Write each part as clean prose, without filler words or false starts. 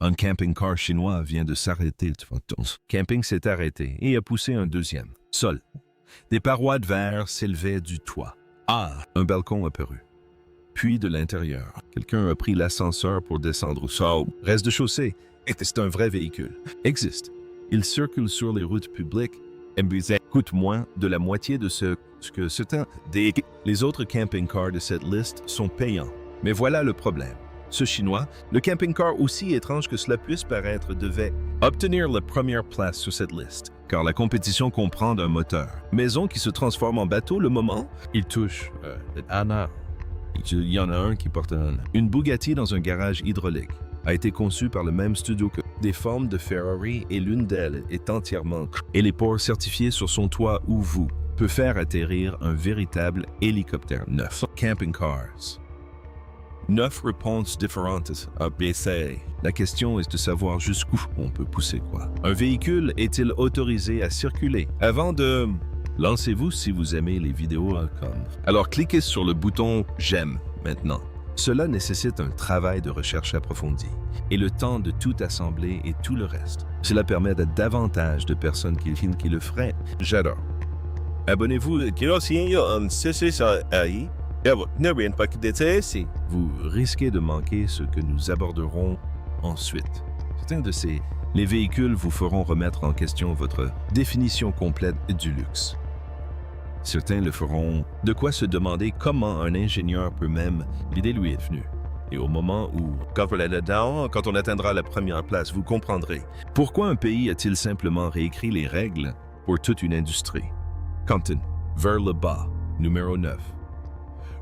Un camping-car chinois vient de s'arrêter. Camping s'est arrêté et a poussé un deuxième. Sol. Des parois de verre s'élevaient du toit. Ah! Un balcon apparut. Puis de l'intérieur, quelqu'un a pris l'ascenseur pour descendre au sol. Reste de chaussée. C'est un vrai véhicule. Existe. Il circule sur les routes publiques. Coûte moins de la moitié de ce que certains des... Les autres camping-cars de cette liste sont payants. Mais voilà le problème. Ce Chinois, le camping-car aussi étrange que cela puisse paraître, devait obtenir la première place sur cette liste, car la compétition comprend un moteur. Maison qui se transforme en bateau le moment, il touche Anna. Il y en a un qui porte une Bugatti dans un garage hydraulique. A été conçue par le même studio que des formes de Ferrari et l'une d'elles est entièrement et les ports certifiés sur son toit ou vous peut faire atterrir un véritable hélicoptère neuf. Camping cars. 9 réponses différentes à BC. La question est de savoir jusqu'où on peut pousser quoi. Un véhicule est-il autorisé à circuler? Avant de... Lancez-vous si vous aimez les vidéos comme. Alors cliquez sur le bouton « J'aime » maintenant. Cela nécessite un travail de recherche approfondi et le temps de tout assembler et tout le reste. Cela permet à davantage de personnes qui le feraient. J'adore. Abonnez-vous. Vous risquez de manquer ce que nous aborderons ensuite. Certains de les véhicules vous feront remettre en question votre définition complète du luxe. Certains le feront. De quoi se demander comment un ingénieur peut même. L'idée lui est venue. Et au moment où, quand on atteindra la première place, vous comprendrez pourquoi un pays a-t-il simplement réécrit les règles pour toute une industrie. Compton, vers le bas, numéro 9.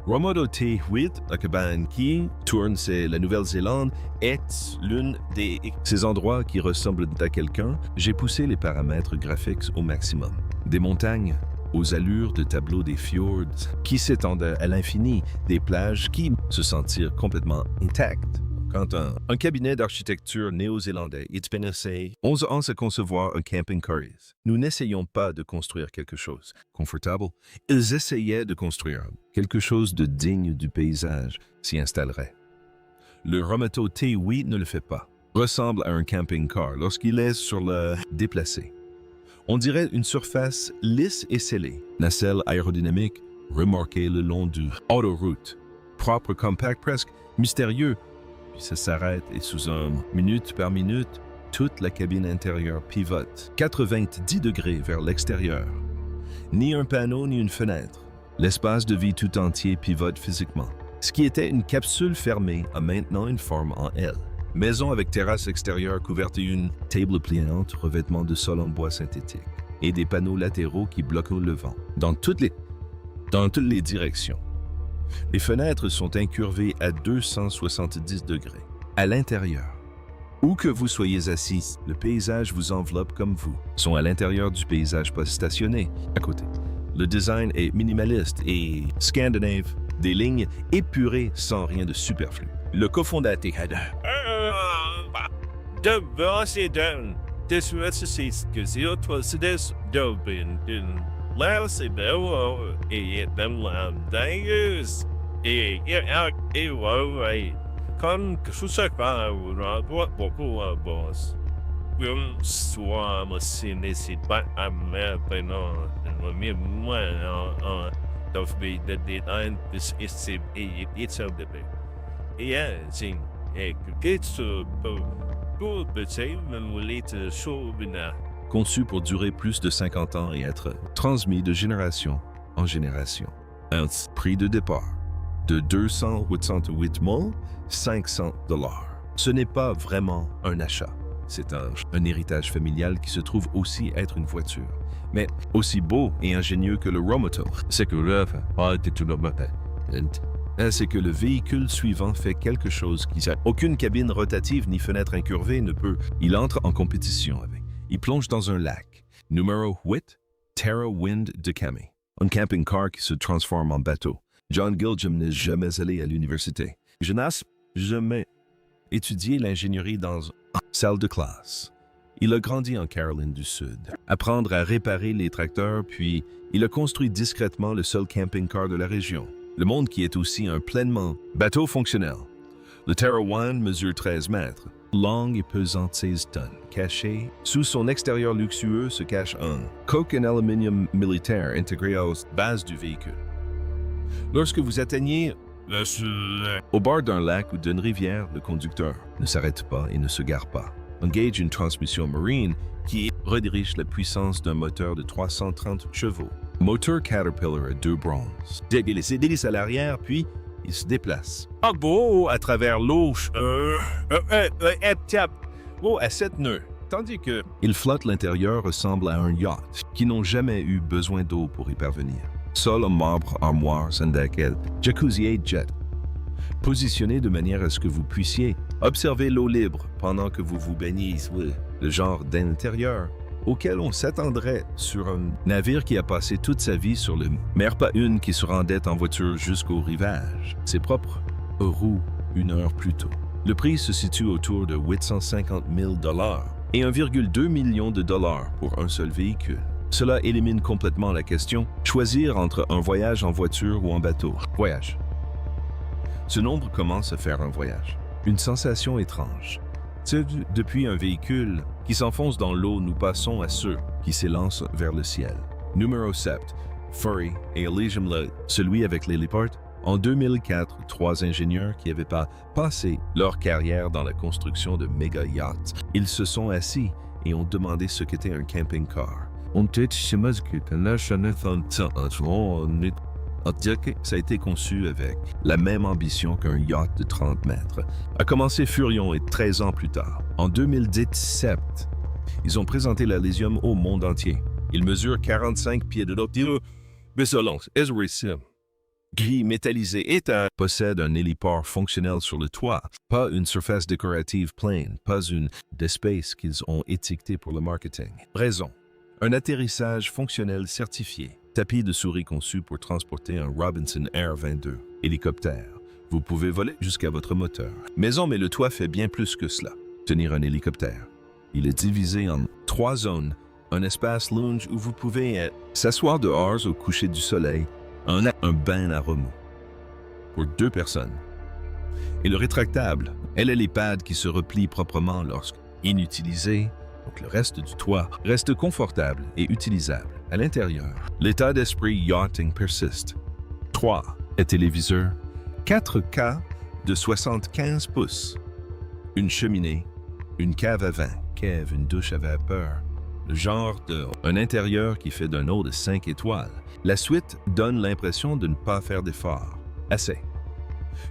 Romodo T8, la cabane qui tourne, c'est la Nouvelle-Zélande, est l'une des... Ces endroits qui ressemblent à quelqu'un, j'ai poussé les paramètres graphiques au maximum. Des montagnes aux allures de tableaux des fjords qui s'étendent à l'infini, des plages qui se sentirent complètement intactes. Quand un cabinet d'architecture néo-zélandais est pensé 11 ans à concevoir un camping-car, nous n'essayons pas de construire quelque chose confortable. Ils essayaient de construire quelque chose de digne du paysage s'y installerait. Le Romoto T8 ne le fait pas. Ressemble à un camping-car lorsqu'il est sur le déplacé. On dirait une surface lisse et scellée. Nacelle aérodynamique remorquée le long du autoroute. Propre, compact, presque mystérieux. Puis ça s'arrête et sous minute par minute, toute la cabine intérieure pivote 90 degrés vers l'extérieur. Ni un panneau ni une fenêtre. L'espace de vie tout entier pivote physiquement. Ce qui était une capsule fermée a maintenant une forme en L. Maison avec terrasse extérieure couverte et une table pliante, revêtement de sol en bois synthétique et des panneaux latéraux qui bloquent le vent dans toutes les directions. Les fenêtres sont incurvées à 270 degrés. À l'intérieur, où que vous soyez assis, le paysage vous enveloppe comme vous. Sont à l'intérieur du paysage pas stationné, à côté. Le design est minimaliste et scandinave, des lignes épurées sans rien de superflu. Le cofondateur conçu pour durer plus de 50 ans et être transmis de génération en génération. Un prix de départ de 288 500 $. Ce n'est pas vraiment un achat. C'est un héritage familial qui se trouve aussi être une voiture. Mais aussi beau et ingénieux que le Romoto, c'est que le véhicule suivant fait quelque chose qui n'a aucune cabine rotative ni fenêtre incurvée ne peut. Il entre en compétition avec. Il plonge dans un lac. Numéro 8, Terra Wind de Kami. Un camping-car qui se transforme en bateau. John Gilgum n'est jamais allé à l'université. Je n'ai jamais étudié l'ingénierie dans une salle de classe. Il a grandi en Caroline du Sud. Apprendre à réparer les tracteurs, puis il a construit discrètement le seul camping-car de la région. Le monde qui est aussi un pleinement bateau fonctionnel. Le Terra One mesure 13 mètres. longue et pesante 16 tonnes. Caché sous son extérieur luxueux se cache un coque en aluminium militaire intégré aux bases du véhicule. Lorsque vous atteignez au bord d'un lac ou d'une rivière, le conducteur ne s'arrête pas et ne se gare pas. Engage une transmission marine qui redirige la puissance d'un moteur de 330 chevaux. Moteur Caterpillar à 2 bronzes. Les délices à l'arrière, puis il se déplace. À travers l'eau à 7 nœuds. Tandis que il flotte l'intérieur ressemble à un yacht qui n'ont jamais eu besoin d'eau pour y parvenir. Sol en marbre, armoire, Sandakel, jacuzzi et jet. Positionné de manière à ce que vous puissiez observer l'eau libre pendant que vous vous baignez, le genre d'intérieur auquel on s'attendrait sur un navire qui a passé toute sa vie sur le mer, pas une qui se rendait en voiture jusqu'au rivage. C'est propre aux roues 1 heure plus tôt. Le prix se situe autour de 850 000 $ et 1,2 million de dollars pour un seul véhicule. Cela élimine complètement la question, choisir entre un voyage en voiture ou en bateau. Voyage. Ce nombre commence à faire un voyage. Une sensation étrange. Depuis un véhicule qui s'enfonce dans l'eau, nous passons à ceux qui s'élancent vers le ciel. Numéro 7, Furry et Elysium Light, celui avec l'héliport. En 2004, 3 ingénieurs qui n'avaient pas passé leur carrière dans la construction de méga yachts. Ils se sont assis et ont demandé ce qu'était un camping-car. Ça a été conçu avec la même ambition qu'un yacht de 30 mètres. A commencé Furion et 13 ans plus tard. En 2017, ils ont présenté l'Elysium au monde entier. Il mesure 45 pieds de long. Gris métallisé possède un héliport fonctionnel sur le toit, pas une surface décorative plaine, pas une d'espace qu'ils ont étiquetée pour le marketing. Raison. Un atterrissage fonctionnel certifié. Tapis de souris conçu pour transporter un Robinson Air 22. Hélicoptère. Vous pouvez voler jusqu'à votre moteur. Mais le toit fait bien plus que cela. Tenir un hélicoptère. Il est divisé en 3 zones. Un espace lounge où vous pouvez s'asseoir dehors au coucher du soleil. Un bain à remous. Pour 2 personnes. Et le rétractable. Elle est l'épade qui se replie proprement lorsque inutilisé. Donc le reste du toit reste confortable et utilisable. À l'intérieur, l'état d'esprit yachting persiste. 3. Un téléviseur 4K de 75 pouces. Une cheminée, une cave à vin, une douche à vapeur. Le genre un intérieur qui fait d'un eau de 5 étoiles. La suite donne l'impression de ne pas faire d'efforts. Assez.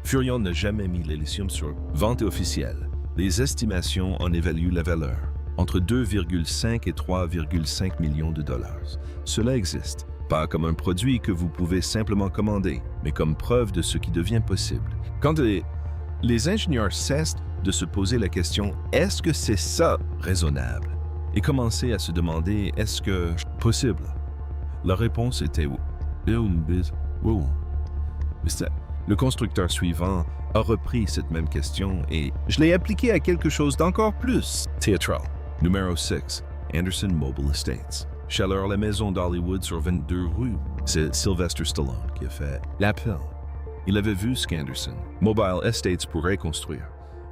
Furion n'a jamais mis l'Elysium sur vente officielle. Les estimations en évaluent la valeur. Entre 2,5 et 3,5 millions de dollars. Cela existe, pas comme un produit que vous pouvez simplement commander, mais comme preuve de ce qui devient possible. Quand les ingénieurs cessent de se poser la question « Est-ce que c'est ça raisonnable ?» et commencer à se demander « Est-ce que possible ?» La réponse était « Oui. » Le constructeur suivant a repris cette même question et je l'ai appliqué à quelque chose d'encore plus théâtral. Numéro 6, Anderson Mobile Estates. Chaleur, la maison d'Hollywood sur 22 rues. C'est Sylvester Stallone qui a fait l'appel. Il avait vu ce qu'Anderson Mobile Estates pourrait construire.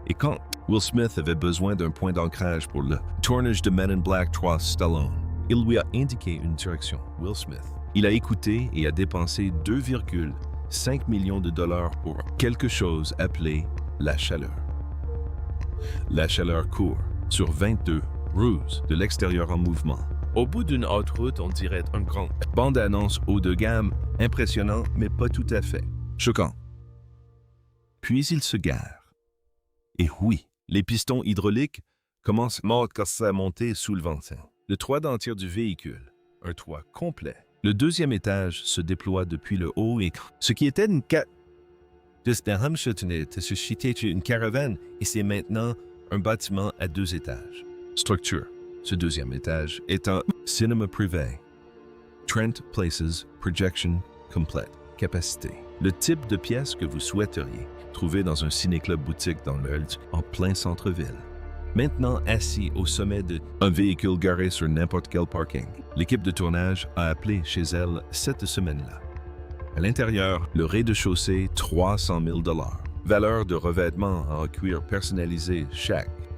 Et quand Will Smith avait besoin d'un point d'ancrage pour le tournage de Men in Black 3 Stallone, il lui a indiqué une direction, Will Smith. Il a écouté et a dépensé 2,5 millions de dollars pour quelque chose appelé la chaleur. La chaleur court sur 22 rues de l'extérieur en mouvement. Au bout d'une haute route, on dirait un grand bande-annonce haut de gamme, impressionnant, mais pas tout à fait. Choquant. Puis il se gare. Et oui, les pistons hydrauliques commencent à monter sous le ventin. Le toit d'entier du véhicule, un toit complet. Le 2e étage se déploie depuis le haut et ce qui était une caravane et c'est maintenant un bâtiment à 2 étages. Structure. Ce 2e étage est un cinéma privé. Trent Places Projection Complete. Capacité. Le type de pièce que vous souhaiteriez trouver dans un ciné-club boutique dans l'Eulz en plein centre-ville. Maintenant assis au sommet d'un véhicule garé sur n'importe quel parking. L'équipe de tournage a appelé chez elle cette semaine-là. À l'intérieur, le rez-de-chaussée, 300 000 $. Valeur de revêtement en cuir personnalisé chaque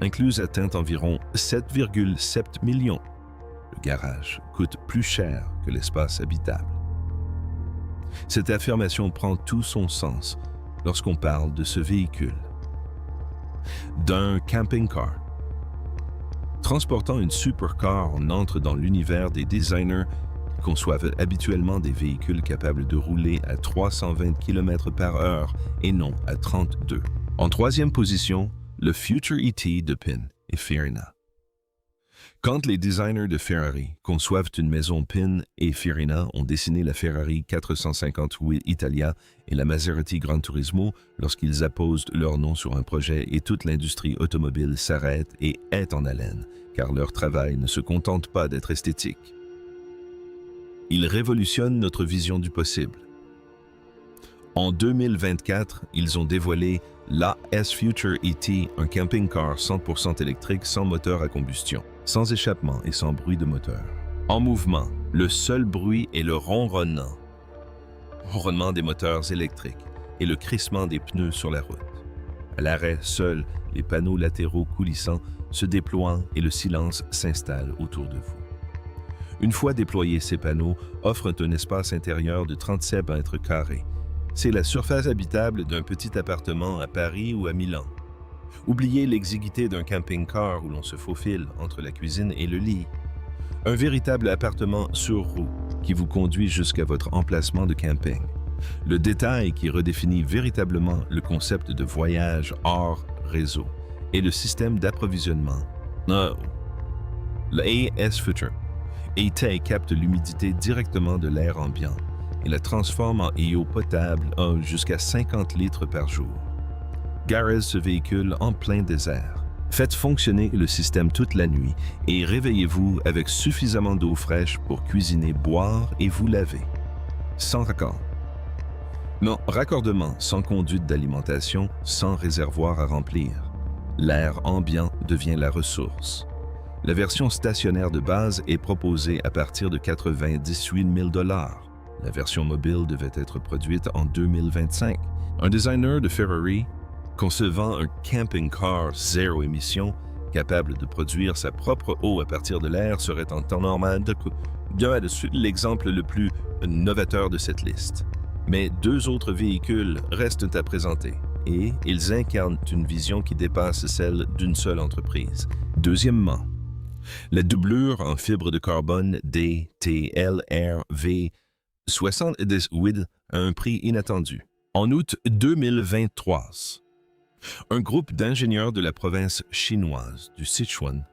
incluse atteint environ 7,7 millions. Le garage coûte plus cher que l'espace habitable. Cette affirmation prend tout son sens lorsqu'on parle de ce véhicule. D'un camping-car. Transportant une supercar, on entre dans l'univers des designers qui conçoivent habituellement des véhicules capables de rouler à 320 km/h et non à 32. En troisième position, le Future ET de Pin et Firina. Quand les designers de Ferrari conçoivent une maison, Pin et Firina ont dessiné la Ferrari 458 Italia et la Maserati Gran Turismo lorsqu'ils apposent leur nom sur un projet et toute l'industrie automobile s'arrête et est en haleine, car leur travail ne se contente pas d'être esthétique. Ils révolutionnent notre vision du possible. En 2024, ils ont dévoilé l'AS Future ET, un camping-car 100% électrique sans moteur à combustion, sans échappement et sans bruit de moteur. En mouvement, le seul bruit est le ronronnement des moteurs électriques et le crissement des pneus sur la route. À l'arrêt, seuls les panneaux latéraux coulissants se déploient et le silence s'installe autour de vous. Une fois déployés, ces panneaux offrent un espace intérieur de 37 mètres carrés. C'est la surface habitable d'un petit appartement à Paris ou à Milan. Oubliez l'exiguïté d'un camping-car où l'on se faufile entre la cuisine et le lit. Un véritable appartement sur roue qui vous conduit jusqu'à votre emplacement de camping. Le détail qui redéfinit véritablement le concept de voyage hors réseau et le système d'approvisionnement. Le AS Future ET capte l'humidité directement de l'air ambiant et la transforme en eau potable jusqu'à 50 litres par jour. Garez ce véhicule en plein désert. Faites fonctionner le système toute la nuit et réveillez-vous avec suffisamment d'eau fraîche pour cuisiner, boire et vous laver. Sans raccord. Non, raccordement sans conduite d'alimentation, sans réservoir à remplir. L'air ambiant devient la ressource. La version stationnaire de base est proposée à partir de 98 000 $. La version mobile devait être produite en 2025. Un designer de Ferrari concevant un camping-car zéro émission capable de produire sa propre eau à partir de l'air serait en temps normal l'exemple le plus novateur de cette liste. Mais deux autres véhicules restent à présenter et ils incarnent une vision qui dépasse celle d'une seule entreprise. Deuxièmement, la doublure en fibre de carbone DTLR-V 78 à un prix inattendu. En août 2023, un groupe d'ingénieurs de la province chinoise du Sichuan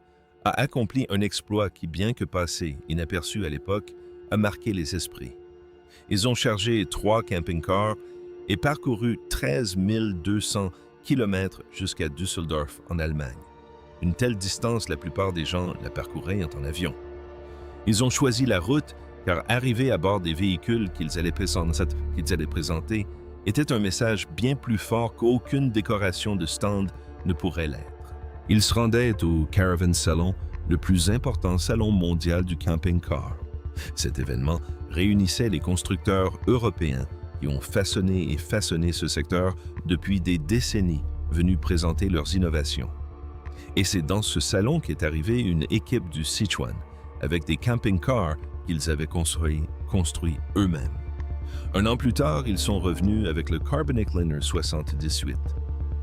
a accompli un exploit qui, bien que passé inaperçu à l'époque, a marqué les esprits. Ils ont chargé 3 camping-cars et parcouru 13 200 km jusqu'à Düsseldorf en Allemagne. Une telle distance, la plupart des gens la parcouraient en avion. Ils ont choisi la route car arriver à bord des véhicules qu'ils allaient présenter était un message bien plus fort qu'aucune décoration de stand ne pourrait l'être. Ils se rendaient au Caravan Salon, le plus important salon mondial du camping-car. Cet événement réunissait les constructeurs européens qui ont façonné ce secteur depuis des décennies, venus présenter leurs innovations. Et c'est dans ce salon qu'est arrivée une équipe du Sichuan, avec des camping-cars qu'ils avaient construits eux-mêmes. Un an plus tard, ils sont revenus avec le Carbonic Liner 78.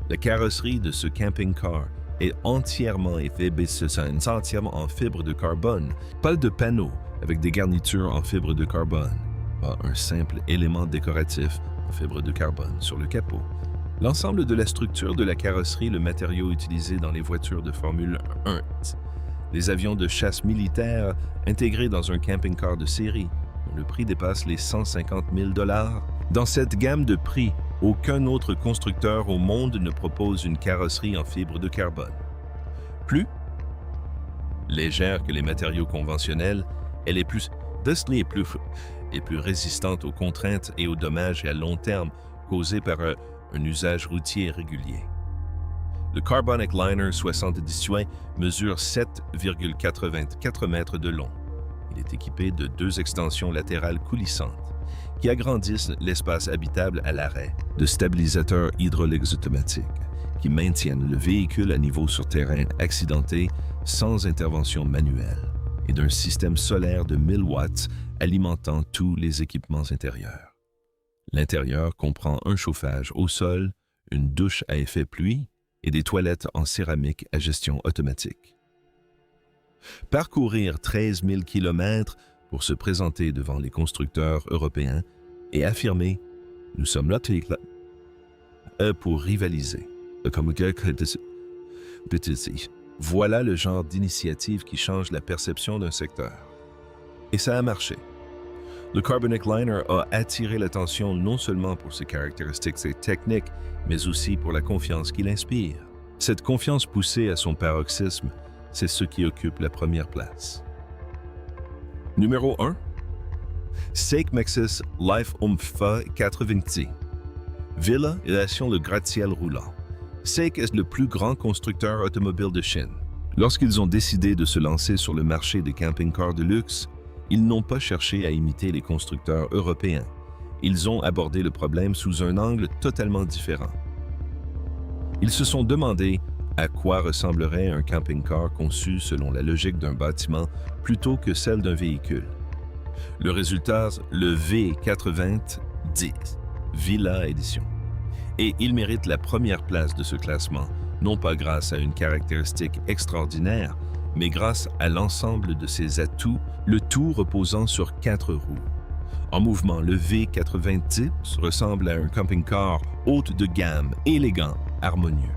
La carrosserie de ce camping-car est entièrement en fibre de carbone, pas de panneaux avec des garnitures en fibre de carbone, pas un simple élément décoratif en fibre de carbone sur le capot. L'ensemble de la structure de la carrosserie, le matériau utilisé dans les voitures de Formule 1, les avions de chasse militaires intégrés dans un camping-car de série, dont le prix dépasse les 150 000 $. Dans cette gamme de prix, aucun autre constructeur au monde ne propose une carrosserie en fibre de carbone. Plus légère que les matériaux conventionnels, elle est plus résistante aux contraintes et aux dommages à long terme causés par un usage routier régulier. Le Carbonic Liner 78 mesure 7,84 mètres de long. Il est équipé de 2 extensions latérales coulissantes qui agrandissent l'espace habitable à l'arrêt, de stabilisateurs hydrauliques automatiques qui maintiennent le véhicule à niveau sur terrain accidenté sans intervention manuelle et d'un système solaire de 1000 watts alimentant tous les équipements intérieurs. L'intérieur comprend un chauffage au sol, une douche à effet pluie et des toilettes en céramique à gestion automatique. Parcourir 13 000 km pour se présenter devant les constructeurs européens et affirmer « Nous sommes là pour rivaliser ». Voilà le genre d'initiative qui change la perception d'un secteur. Et ça a marché. Le Carbonic Liner a attiré l'attention non seulement pour ses caractéristiques techniques, mais aussi pour la confiance qu'il inspire. Cette confiance poussée à son paroxysme, c'est ce qui occupe la première place. Numéro 1. SAIC Maxus Life Fa 90. Villa relation le gratte-ciel roulant. SAIC est le plus grand constructeur automobile de Chine. Lorsqu'ils ont décidé de se lancer sur le marché des camping-cars de luxe, ils n'ont pas cherché à imiter les constructeurs européens. Ils ont abordé le problème sous un angle totalement différent. Ils se sont demandé à quoi ressemblerait un camping-car conçu selon la logique d'un bâtiment plutôt que celle d'un véhicule. Le résultat, le V90 Villa Edition. Et il mérite la première place de ce classement, non pas grâce à une caractéristique extraordinaire, mais grâce à l'ensemble de ses atouts, le tout reposant sur 4 roues. En mouvement, le V90 ressemble à un camping-car haut de gamme, élégant, harmonieux.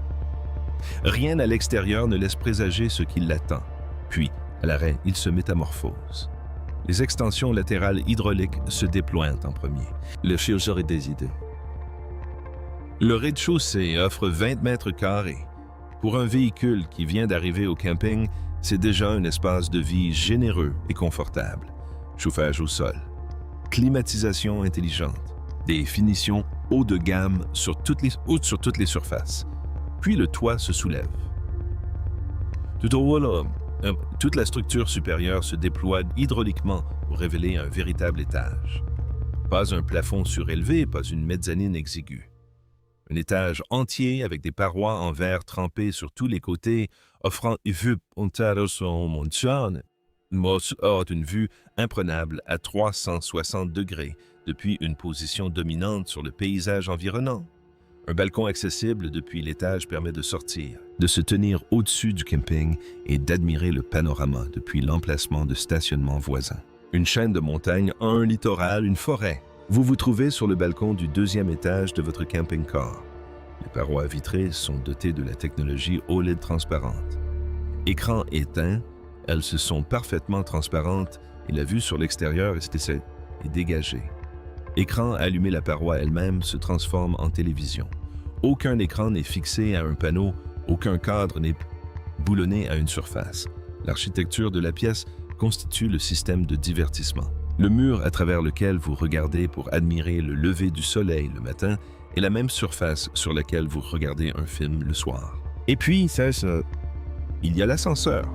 Rien à l'extérieur ne laisse présager ce qui l'attend. Puis, à l'arrêt, il se métamorphose. Les extensions latérales hydrauliques se déploient en premier. Le chercheur des idées. Le rez-de-chaussée offre 20 mètres carrés. Pour un véhicule qui vient d'arriver au camping, c'est déjà un espace de vie généreux et confortable. Chauffage au sol, climatisation intelligente, des finitions haut de gamme sur toutes les surfaces. Puis le toit se soulève. Tout au haut, toute la structure supérieure se déploie hydrauliquement pour révéler un véritable étage. Pas un plafond surélevé, pas une mezzanine exiguë. Un étage entier avec des parois en verre trempées sur tous les côtés, offrant une vue imprenable à 360 degrés depuis une position dominante sur le paysage environnant. Un balcon accessible depuis l'étage permet de sortir, de se tenir au-dessus du camping et d'admirer le panorama depuis l'emplacement de stationnement voisin. Une chaîne de montagnes, un littoral, une forêt. Vous vous trouvez sur le balcon du 2e étage de votre camping-car. Les parois vitrées sont dotées de la technologie OLED transparente. Écran éteint, elles se sont parfaitement transparentes et la vue sur l'extérieur est dégagée. Écran allumé, la paroi elle-même se transforme en télévision. Aucun écran n'est fixé à un panneau, aucun cadre n'est boulonné à une surface. L'architecture de la pièce constitue le système de divertissement. Le mur à travers lequel vous regardez pour admirer le lever du soleil le matin est la même surface sur laquelle vous regardez un film le soir. Et puis, il y a l'ascenseur.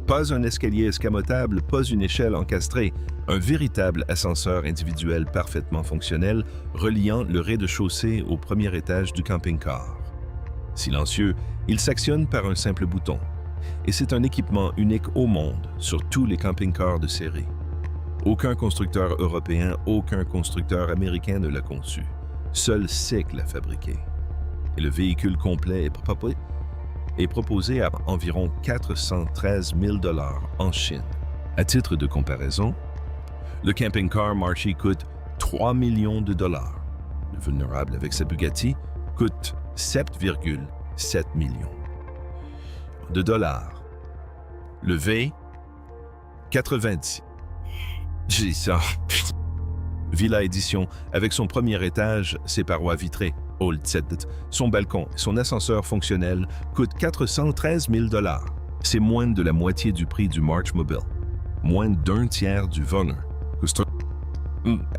Pas un escalier escamotable, pas une échelle encastrée, un véritable ascenseur individuel parfaitement fonctionnel reliant le rez-de-chaussée au premier étage du camping-car. Silencieux, il s'actionne par un simple bouton. Et c'est un équipement unique au monde sur tous les camping-cars de série. Aucun constructeur européen, aucun constructeur américain ne l'a conçu. Seul SAIC l'a fabriqué. Et le véhicule complet est proposé à environ 413 000 $ en Chine. À titre de comparaison, le camping-car Marchi coûte 3 millions de dollars. Le vulnérable avec sa Bugatti coûte 7,7 millions de dollars. Le V90. J'ai ça. Villa Edition, avec son premier étage, ses parois vitrées, son balcon, son ascenseur fonctionnel, coûte 413 000 $. C'est moins de la moitié du prix du March Mobile, moins d'un tiers du Vonner.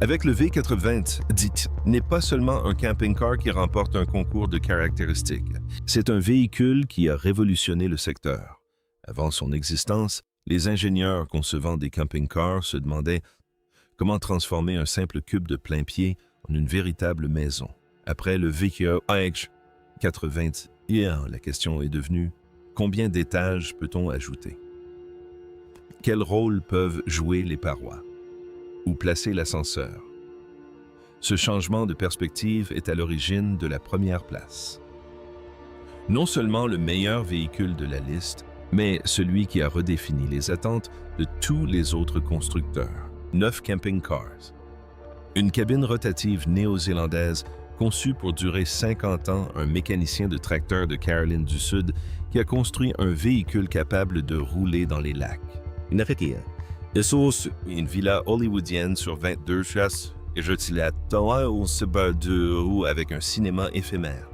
Avec le V90, n'est pas seulement un camping-car qui remporte un concours de caractéristiques. C'est un véhicule qui a révolutionné le secteur. Avant son existence, les ingénieurs concevant des camping-cars se demandaient comment transformer un simple cube de plein pied en une véritable maison. Après le VKH 90 Hier, la question est devenue « Combien d'étages peut-on ajouter ?» Quel rôle peuvent jouer les parois? Où placer l'ascenseur? Ce changement de perspective est à l'origine de la première place. Non seulement le meilleur véhicule de la liste, mais celui qui a redéfini les attentes de tous les autres constructeurs. 9 camping cars. Une cabine rotative néo-zélandaise conçue pour durer 50 ans, un mécanicien de tracteur de Caroline du Sud qui a construit un véhicule capable de rouler dans les lacs. Une villa hollywoodienne sur 22 chasses et je t'y attends au suburb de roues avec un cinéma éphémère.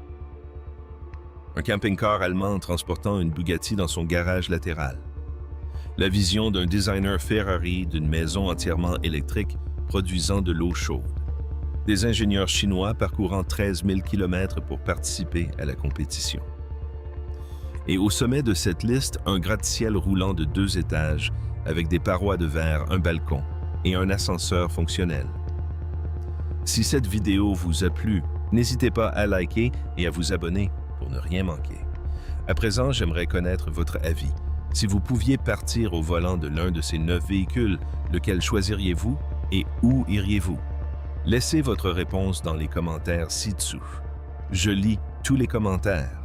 Un camping-car allemand transportant une Bugatti dans son garage latéral. La vision d'un designer Ferrari d'une maison entièrement électrique produisant de l'eau chaude. Des ingénieurs chinois parcourant 13 000 km pour participer à la compétition. Et au sommet de cette liste, un gratte-ciel roulant de 2 étages avec des parois de verre, un balcon et un ascenseur fonctionnel. Si cette vidéo vous a plu, n'hésitez pas à liker et à vous abonner pour ne rien manquer. À présent, j'aimerais connaître votre avis. Si vous pouviez partir au volant de l'un de ces 9 véhicules, lequel choisiriez-vous et où iriez-vous? Laissez votre réponse dans les commentaires ci-dessous. Je lis tous les commentaires.